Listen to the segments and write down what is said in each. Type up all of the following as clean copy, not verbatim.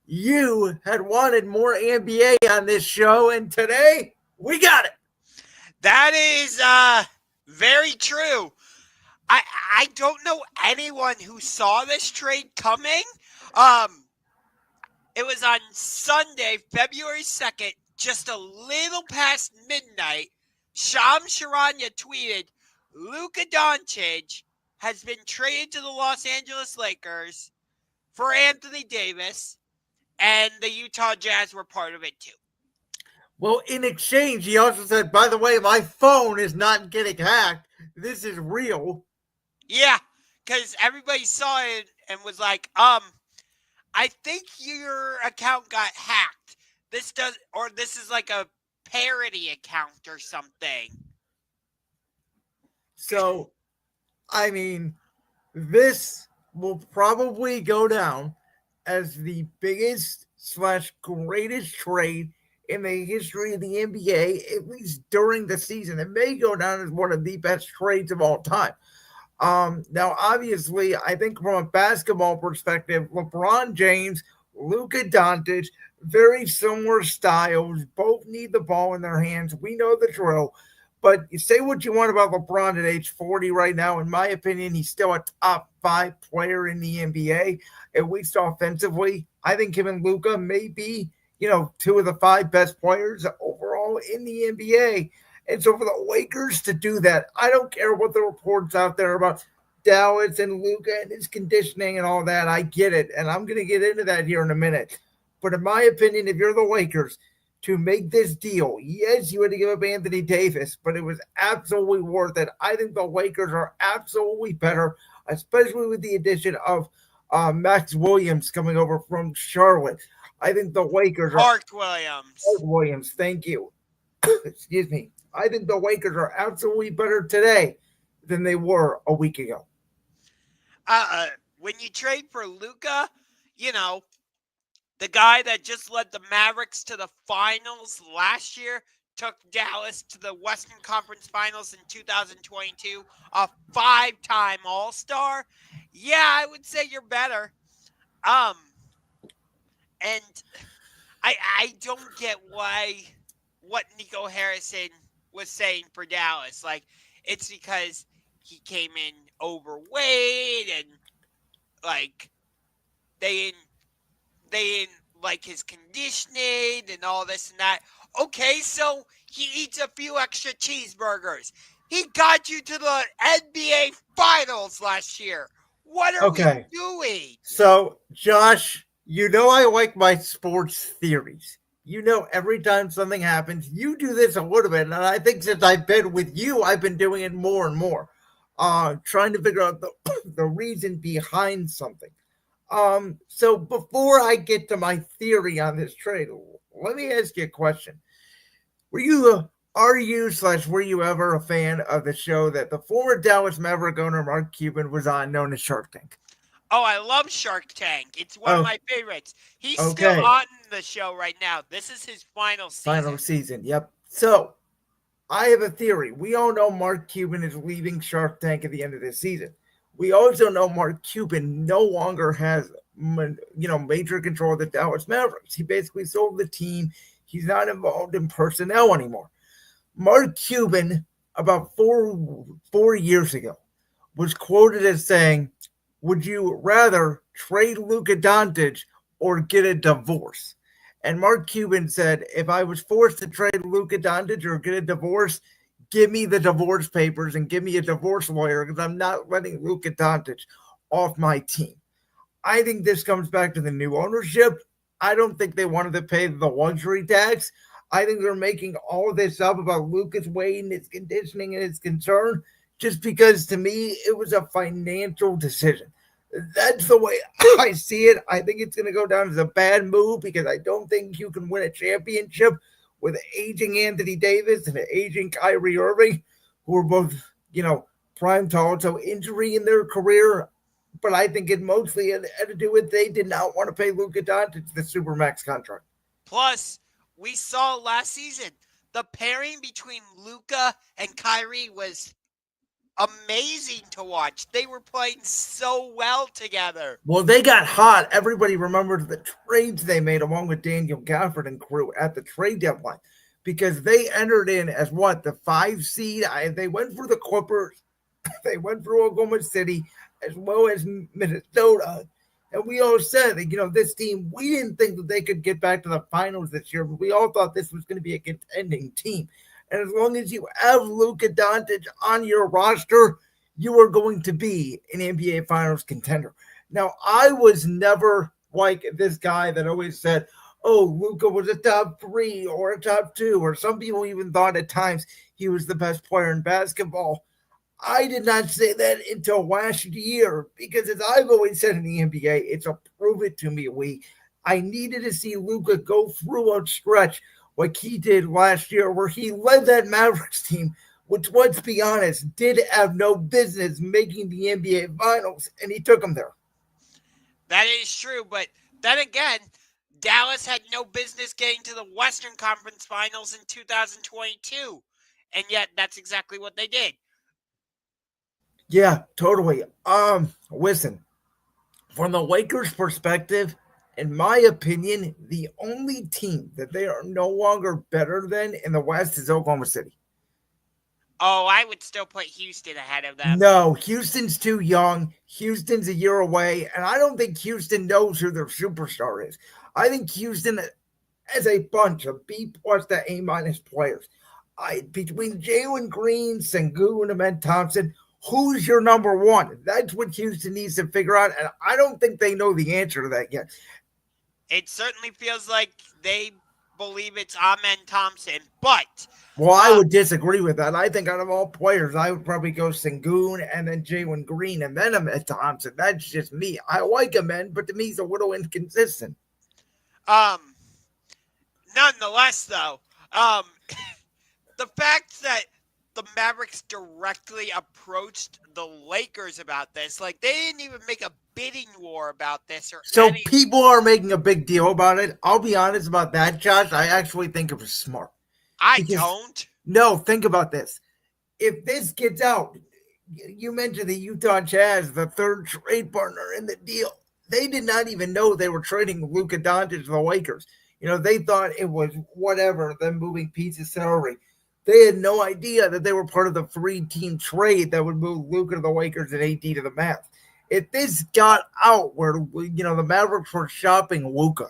you had wanted more NBA on this show, and today we got it. That is very true. I don't know anyone who saw this trade coming. It was on Sunday, February 2nd, just a little past midnight. Shams Charania tweeted, Luka Doncic has been traded to the Los Angeles Lakers for Anthony Davis, and the Utah Jazz were part of it too. Well, in exchange, he also said, by the way, my phone is not getting hacked. This is real. Yeah, because everybody saw it and was like, I think your account got hacked. This is like a parody account or something. So, I mean, this will probably go down as the biggest / greatest trade in the history of the NBA, at least during the season. It may go down as one of the best trades of all time. Now, obviously, I think from a basketball perspective, LeBron James, Luka Doncic, very similar styles, both need the ball in their hands. We know the drill. But you say what you want about LeBron at age 40 right now. In my opinion, he's still a top 5 player in the NBA, at least offensively. I think him and Luka may be, 2 of the 5 best players overall in the NBA. And so for the Lakers to do that, I don't care what the reports out there about Dallas and Luka and his conditioning and all that. I get it. And I'm going to get into that here in a minute. But in my opinion, if you're the Lakers, to make this deal, yes, you had to give up Anthony Davis, but it was absolutely worth it. I think the Lakers are absolutely better, especially with the addition of Max Williams coming over from Charlotte. I think the Lakers are Mark Williams. Mark Williams, thank you. Excuse me. I think the Lakers are absolutely better today than they were a week ago. When you trade for Luka, the guy that just led the Mavericks to the finals last year, took Dallas to the Western Conference Finals in 2022, a 5-time All-Star. Yeah, I would say you're better. And I don't get what Nico Harrison was saying for Dallas. Like, it's because he came in overweight and like they didn't like his conditioning and all this and that. Okay, so he eats a few extra cheeseburgers. He got you to the NBA Finals last year. What are we doing? So, Josh, I like my sports theories. Every time something happens, you do this a little bit. And I think since I've been with you, I've been doing it more and more. Trying to figure out the reason behind something. So before I get to my theory on this trade, let me ask you a question. Were you ever a fan of the show that the former Dallas Maverick owner Mark Cuban was on, known as Shark Tank? Oh, I love Shark Tank. It's one of my favorites. He's still on the show right now. This is his final season. Yep. So I have a theory. We all know Mark Cuban is leaving Shark Tank at the end of this season. We also know Mark Cuban no longer has, major control of the Dallas Mavericks. He basically sold the team. He's not involved in personnel anymore. Mark Cuban, about four years ago, was quoted as saying, would you rather trade Luka Doncic or get a divorce? And Mark Cuban said, if I was forced to trade Luka Doncic or get a divorce, give me the divorce papers and give me a divorce lawyer because I'm not letting Luka Doncic off my team. I think this comes back to the new ownership. I don't think they wanted to pay the luxury tax. I think they're making all of this up about Luka's weight and his conditioning and his concern just because, to me, it was a financial decision. That's the way I see it. I think it's going to go down as a bad move because I don't think you can win a championship with aging Anthony Davis and aging Kyrie Irving, who are both, prime to also injury in their career. But I think it mostly had to do with they did not want to pay Luka Doncic the Supermax contract. Plus, we saw last season, the pairing between Luka and Kyrie was amazing to watch. They were playing so well together. Well, they got hot. Everybody remembers the trades they made along with Daniel Gafford and crew at the trade deadline because they entered in as what the 5 seed. They went for the Clippers, they went for Oklahoma City as well as Minnesota. And we all said that, this team, we didn't think that they could get back to the finals this year, but we all thought this was going to be a contending team. And as long as you have Luka Doncic on your roster, you are going to be an NBA Finals contender. Now, I was never like this guy that always said, oh, Luka was a top 3 or a top 2, or some people even thought at times he was the best player in basketball. I did not say that until last year because, as I've always said in the NBA, it's a prove it to me week. I needed to see Luka go through a stretch like he did last year, where he led that Mavericks team, which, let's be honest, did have no business making the NBA Finals, and he took them there. That is true, but then again, Dallas had no business getting to the Western Conference Finals in 2022, and yet that's exactly what they did. Yeah, totally. Listen, from the Lakers' perspective, in my opinion, the only team that they are no longer better than in the West is Oklahoma City. Oh, I would still put Houston ahead of them. No, Houston's too young. Houston's a year away, and I don't think Houston knows who their superstar is. I think Houston has a bunch of B plus to A minus players. Between Jalen Green, Sengun, and Ben Thompson, who's your number one? That's what Houston needs to figure out, and I don't think they know the answer to that yet. It certainly feels like they believe it's Amen Thompson, but well, I would disagree with that. I think out of all players, I would probably go Sengun and then Jalen Green and then Ahmed Thompson. That's just me. I like Ahmed, but to me, he's a little inconsistent. Nonetheless, though, the fact that the Mavericks directly approached the Lakers about this, like they didn't even make a bidding war about this or so people are making a big deal about it. I'll be honest about that, Josh. I actually think it was smart. I don't. No, think about this. If this gets out, you mentioned the Utah Jazz, the third trade partner in the deal. They did not even know they were trading Luka Doncic to the Lakers. They thought it was whatever, them moving pieces salary. They had no idea that they were part of the 3-team trade that would move Luka to the Lakers and AD to the Mavs. If this got out where, the Mavericks were shopping Luka,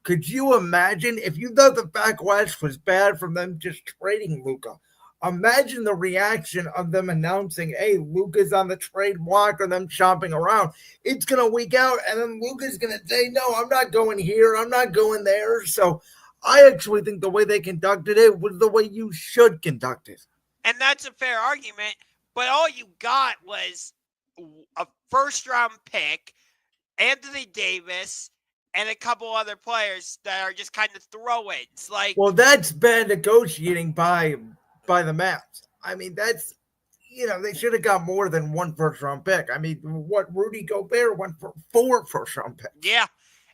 could you imagine if you thought the backlash was bad from them just trading Luka? Imagine the reaction of them announcing, hey, Luka's on the trade block or them shopping around. It's going to leak out, and then Luka's going to say, no, I'm not going here. I'm not going there. So I actually think the way they conducted it was the way you should conduct it. And that's a fair argument, but all you got was a first-round pick, Anthony Davis, and a couple other players that are just kind of throw-ins. Well, that's bad negotiating by the Mavs. I mean, that's, they should have got more than one first-round pick. I mean, what, Rudy Gobert went for 4 first-round picks. Yeah,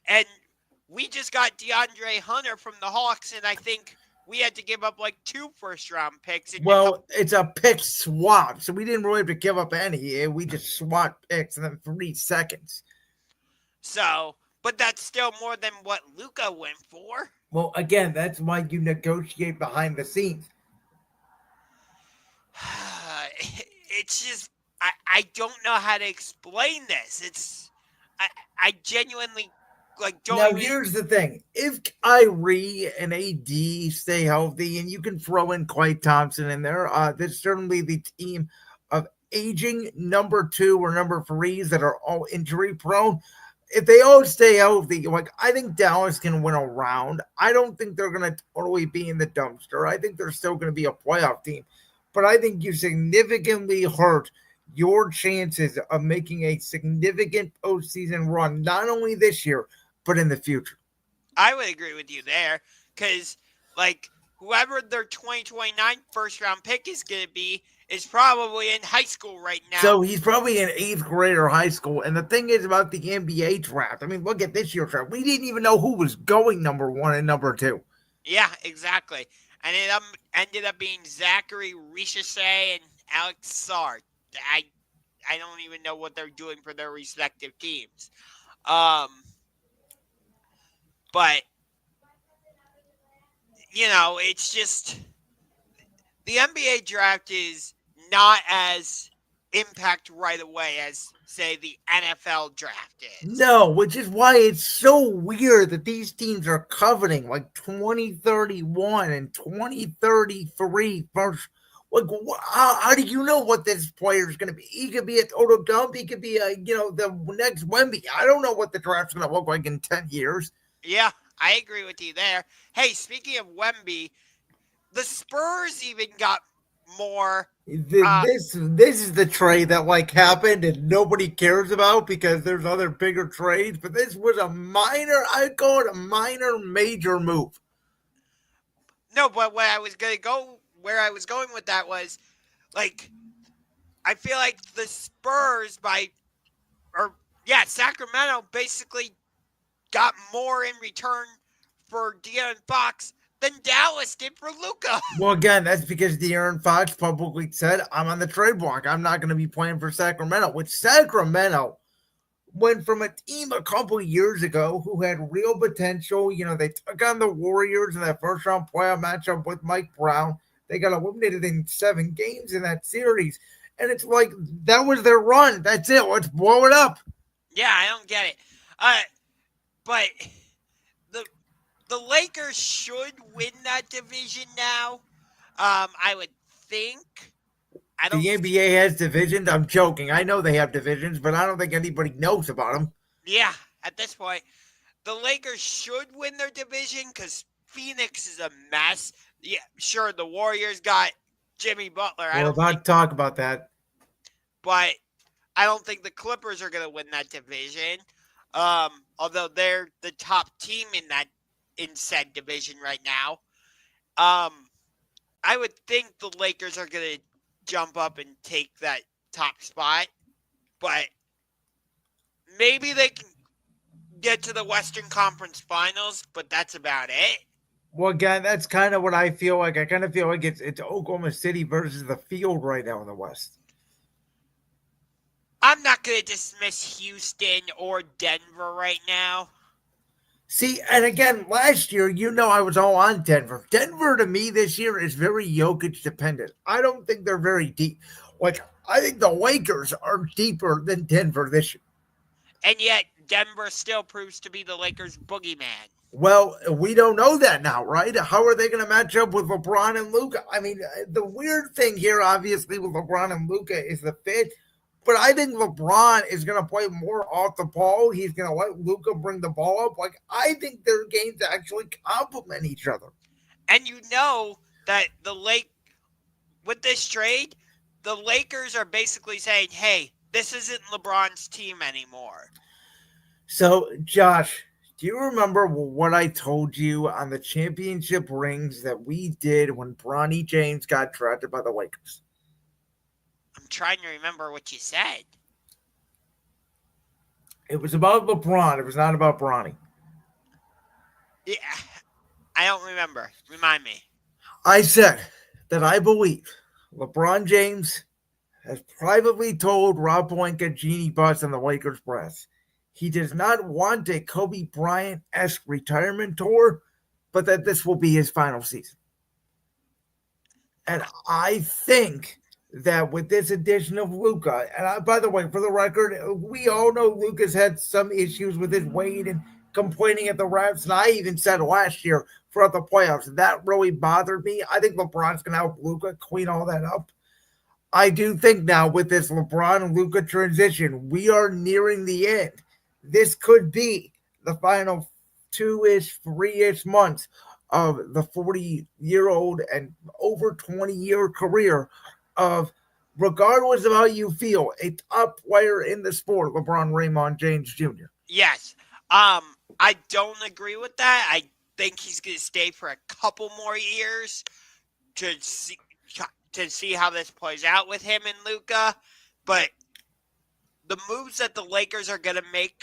and we just got DeAndre Hunter from the Hawks, and I think we had to give up like 2 first-round picks. Well, it's a pick swap, so we didn't really have to give up any. We just swapped picks in 3 seconds. So, but that's still more than what Luka went for. Well, again, that's why you negotiate behind the scenes. It's just, I don't know how to explain this. I genuinely don't. Now, here's the thing. If Kyrie and AD stay healthy, and you can throw in Klay Thompson in there, there's certainly the team of aging number 2 or number 3s that are all injury prone. If they all stay healthy, I think Dallas can win a round. I don't think they're going to totally be in the dumpster. I think they're still going to be a playoff team. But I think you significantly hurt your chances of making a significant postseason run, not only this year, but in the future. I would agree with you there because, whoever their 2029 first-round pick is going to be is probably in high school right now. So he's probably in 8th grade or high school. And the thing is about the NBA draft, I mean, look at this year's draft. We didn't even know who was going number 1 and number 2. Yeah, exactly. And it ended up being Zachary Richardson and Alex Sard. I I don't even know what they're doing for their respective teams. Um, but it's just the NBA draft is not as impact right away as say the NFL draft is. No, which is why it's so weird that these teams are coveting like 2031 and 2033 first. Like, how do you know what this player is going to be? He could be a total dump. He could be the next Wemby. I don't know what the draft's going to look like in 10 years. Yeah, I agree with you there. Hey, speaking of Wemby, the Spurs even got more. This is the trade that like happened and nobody cares about because there's other bigger trades. But this was a minor. I call it a minor major move. No, but where I was going with that was like I feel like the Spurs Sacramento basically got more in return for De'Aaron Fox than Dallas did for Luka. Well, again, that's because De'Aaron Fox publicly said, "I'm on the trade block. I'm not going to be playing for Sacramento." Which Sacramento went from a team a couple years ago who had real potential. They took on the Warriors in that first round playoff matchup with Mike Brown. They got eliminated in 7 games in that series. And it's like, that was their run. That's it. Let's blow it up. Yeah, I don't get it. But the the Lakers should win that division now. I would think. I don't. The NBA has divisions. I'm joking. I know they have divisions, but I don't think anybody knows about them. Yeah, at this point, the Lakers should win their division because Phoenix is a mess. Yeah, sure, the Warriors got Jimmy Butler. We're about to talk about that. But I don't think the Clippers are going to win that division. Although they're the top team in said division right now. I would think the Lakers are going to jump up and take that top spot, but maybe they can get to the Western Conference Finals, but that's about it. Well, again, that's kind of what I feel like. I kind of feel like it's Oklahoma City versus the field right now in the West. I'm not going to dismiss Houston or Denver right now. See, and again, last year, I was all on Denver. Denver, to me, this year is very Jokic dependent. I don't think they're very deep. Like, I think the Lakers are deeper than Denver this year. And yet, Denver still proves to be the Lakers' boogeyman. Well, we don't know that now, right? How are they going to match up with LeBron and Luka? I mean, the weird thing here, obviously, with LeBron and Luka is the fit. But I think LeBron is going to play more off the ball. He's going to let Luka bring the ball up. Like, I think their games actually complement each other. And you know that with this trade, the Lakers are basically saying, hey, this isn't LeBron's team anymore. So, Josh, do you remember what I told you on the championship rings that we did when Bronny James got drafted by the Lakers? I'm trying to remember what you said. It was about LeBron. It was not about Bronny. Yeah, I don't remember. Remind me. I said that I believe LeBron James has privately told Rob Pelinka, Jeannie Buss, and the Lakers press he does not want a Kobe Bryant-esque retirement tour, but that this will be his final season. And I think that with this addition of Luka, and by the way, for the record, we all know Luka's had some issues with his weight and complaining at the refs, and I even said last year throughout the playoffs that really bothered me. I think LeBron's going to help Luka clean all that up. I do think now with this LeBron and Luka transition, we are nearing the end. This could be the final 2-ish, 3-ish months of the 40-year-old and over 20-year career of, regardless of how you feel, a top player in the sport, LeBron Raymond James Jr. Yes. I don't agree with that. I think he's going to stay for a couple more years to see how this plays out with him and Luka. But the moves that the Lakers are going to make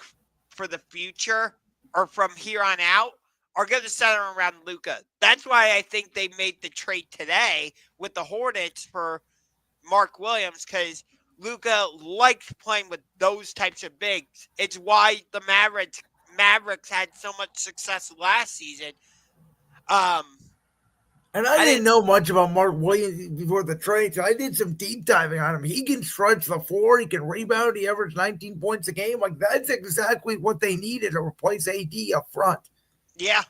for the future or from here on out are going to center around Luka. That's why I think they made the trade today with the Hornets for Mark Williams, because Luka likes playing with those types of bigs. It's why the Mavericks had so much success last season. Um, And I I didn't didn't. know much about Mark Williams before the trade, so I did some deep diving on him. He can stretch the floor, he can rebound, he averaged 19 points a game. Like, that's exactly what they needed to replace AD up front. Yeah.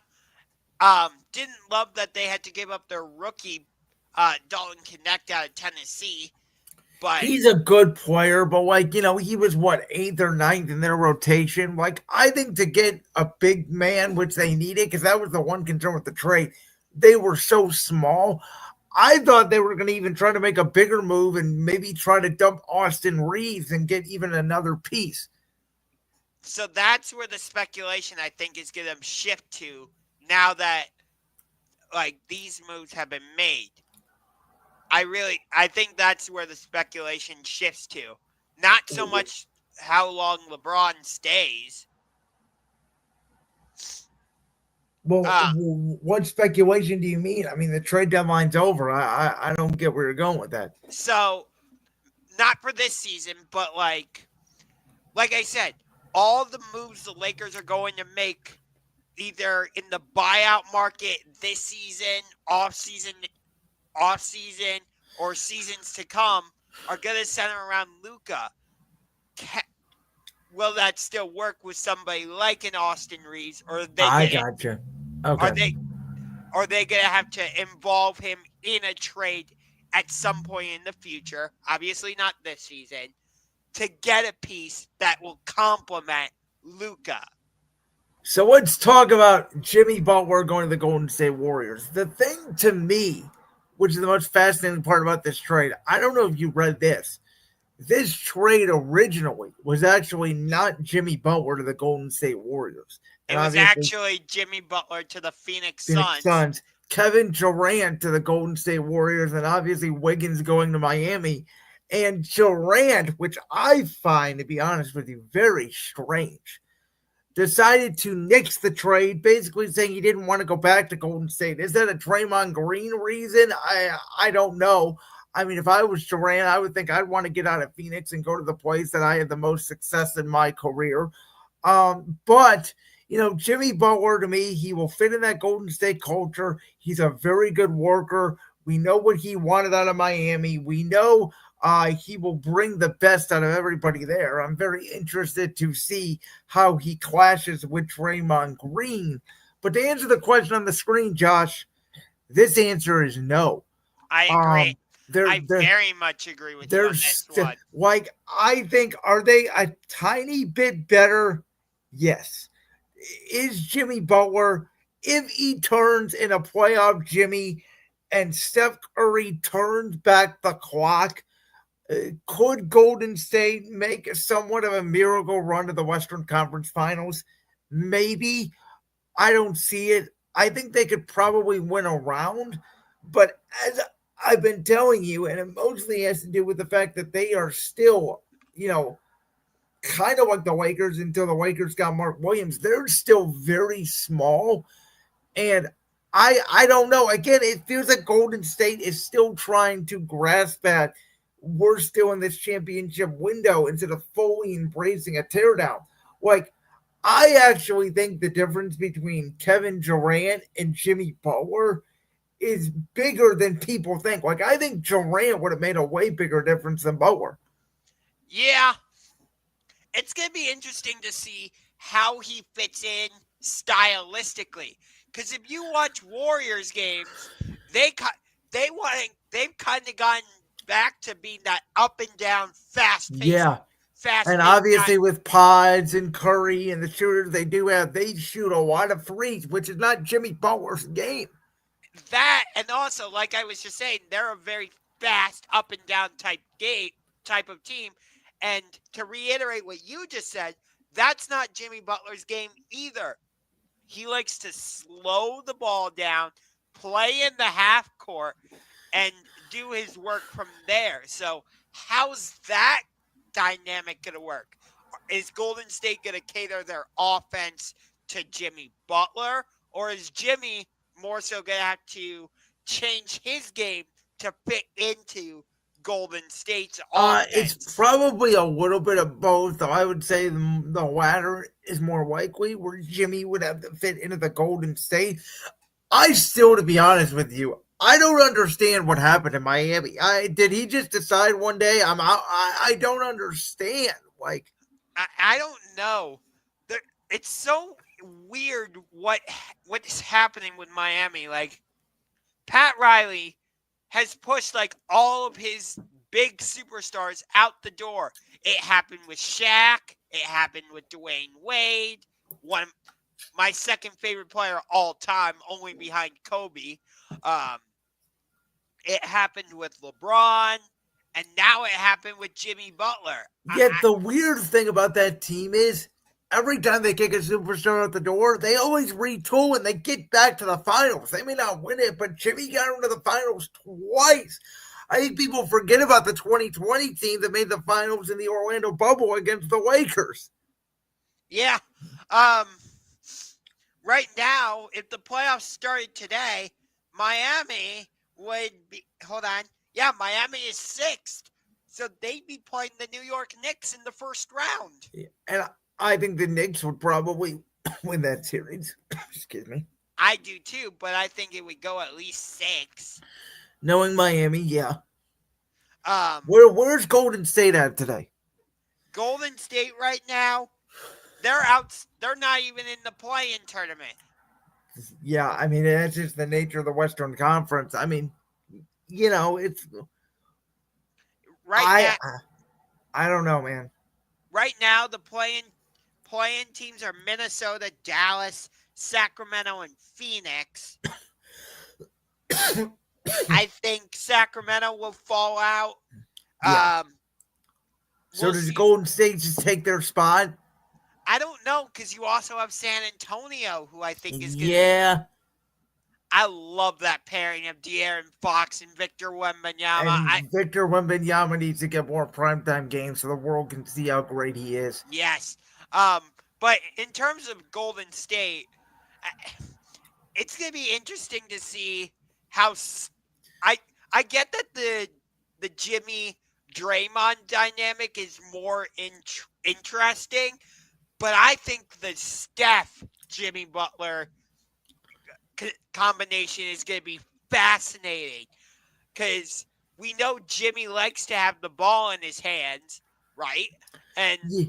Didn't love that they had to give up their rookie Dalton Connect out of Tennessee, but He's a good player, but like, he was what, eighth or ninth in their rotation. Like, I think to get a big man, which they needed, because that was the one concern with the trade, they were so small. I thought they were going to even try to make a bigger move and maybe try to dump Austin Reeves and get even another piece. so that's where the speculation I think is going to shift to now that like these moves have been made. I think that's where the speculation shifts to. Not so much how long LeBron stays. Well, Uh, what speculation do you mean? I mean, the trade deadline's over. I don't get where you're going with that. so not for this season, but like I said, all the moves the Lakers are going to make either in the buyout market this season, off season, or seasons to come are going to center around Luka. Will that still work with somebody like an Austin Reeves, or are they I going to gotcha. are Okay. they are they going to have to involve him in a trade at some point in the future? Obviously, not this season. To get a piece that will complement Luka. So let's talk about Jimmy Butler going to the Golden State Warriors. The thing to me, which is the most fascinating part about this trade, I don't know if you read this. This trade originally was actually not Jimmy Butler to the Golden State Warriors. And It was obviously, actually Jimmy Butler to the Phoenix Phoenix Suns. Suns, Kevin Durant to the Golden State Warriors, and obviously Wiggins going to Miami. And Durant, which I find, to be honest with you, very strange, decided to nix the trade, basically saying he didn't want to go back to Golden State. Is that a Draymond Green reason? I don't know. I mean, if I was Durant, I would think I'd want to get out of Phoenix and go to the place that I had the most success in my career. But Jimmy Butler to me, he will fit in that Golden State culture. He's a very good worker. We know what he wanted out of Miami. We know he will bring the best out of everybody there. I'm very interested to see how he clashes with Draymond Green. But to answer the question on the screen, Josh, this answer is no. I agree. Um, they're I they're very much agree with you on there's this one. like I think are they a tiny bit better? Yes. Is Jimmy Butler if he turns in a playoff Jimmy and Steph Curry turns back the clock? Could Golden State make somewhat of a miracle run to the Western Conference Finals? Maybe. I don't see it. I think they could probably win a round, but as I've been telling you, and it mostly has to do with the fact that they are still, kind of like the Lakers until the Lakers got Mark Williams. They're still very small, and I don't know. Again, it feels like Golden State is still trying to grasp that we're still in this championship window instead of fully embracing a teardown. Like I actually think the difference between Kevin Durant and Jimmy Butler is bigger than people think. Like I think Durant would have made a way bigger difference than Butler. Yeah, it's going to be interesting to see how he fits in stylistically. Because if you watch Warriors games, they they've kind of gotten back to being that up and down, Yeah. fast And paced. obviously with Pods and Curry and the shooters they do have, they shoot a lot of threes, which is not Jimmy Butler's game. That and also, like I was just saying, they're a very fast up and down type of team. And to reiterate what you just said, that's not Jimmy Butler's game either. He likes to slow the ball down, play in the half court, and do his work from there. So, how's that dynamic going to work? Is Golden State going to cater their offense to Jimmy Butler, or is Jimmy more so going to have to change his game to fit into Golden State's It's offense. probably a little bit of both. I would say the latter is more likely, where Jimmy would have to fit into the Golden State. I still, to be honest with you, I don't understand what happened in Miami. Did he just decide one day I'm out? I don't understand. Like, I don't know. There, it's so weird what is happening with Miami. Like Pat Riley has pushed like all of his big superstars out the door. It happened with Shaq. It happened with Dwayne Wade. One my second favorite player all time, only behind Kobe. Um, it happened with LeBron, and now it happened with Jimmy Butler. yet the weird thing about that team is every time they kick a superstar out the door, they always retool and they get back to the finals. They may not win it, but Jimmy got into the finals twice. I think people forget about the 2020 team that made the finals in the Orlando bubble against the Lakers. Yeah. Right now, if the playoffs started today, Miami would be. Hold on. Yeah, Miami is sixth. So they'd be playing the New York Knicks in the first round. And I think the Knicks would probably win that series. Excuse me. I do too, but I think it would go at least six. Knowing Miami, yeah. Um, Where's Golden State at today? Golden State right now, they're out. They're not even in the play-in tournament. Yeah, I mean that's just the nature of the Western Conference. I mean, it's Right I now, I don't know, man. the play-in teams are Minnesota, Dallas, Sacramento, and Phoenix. I think Sacramento will fall out. Yeah. So We'll does see. Golden State just take their spot? I don't know because you also have San Antonio, who I think is going to be. Yeah. I love that pairing of De'Aaron Fox and Victor Wembanyama. And Victor Wembanyama needs to get more primetime games so the world can see how great he is. Yes. But in terms of Golden State, it's going to be interesting to see how. I get that the Jimmy Draymond dynamic is more interesting, but I think the Steph Jimmy Butler combination is going to be fascinating because we know Jimmy likes to have the ball in his hands, right? And yeah.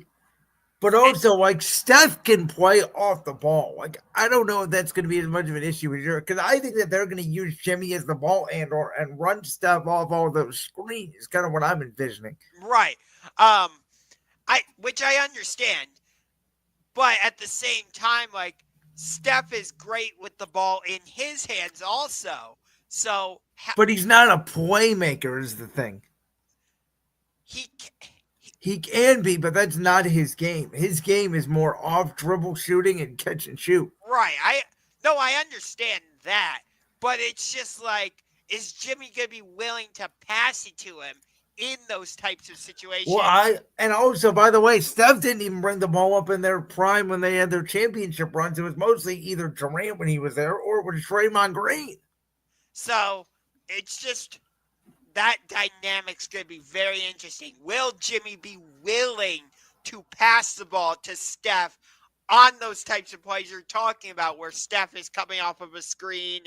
But also, like, Steph can play off the ball. Like, I don't know if that's going to be as much of an issue as yours, because I think that they're going to use Jimmy as the ball handler and run Steph off all those screens. Is kind of what I'm envisioning. Right. Which I understand, but at the same time, like Steph is great with the ball in his hands, also. So, but he's not a playmaker, is the thing. He can be, but that's not his game. His game is more off dribble shooting and catch and shoot. Right. I understand that. But it's just like, is Jimmy going to be willing to pass it to him in those types of situations? Well, and also, by the way, Steph didn't even bring the ball up in their prime when they had their championship runs. It was mostly either Durant when he was there or it was Draymond Green. So it's just that dynamic's going to be very interesting. Will Jimmy be willing to pass the ball to Steph on those types of plays you're talking about, where Steph is coming off of a screen and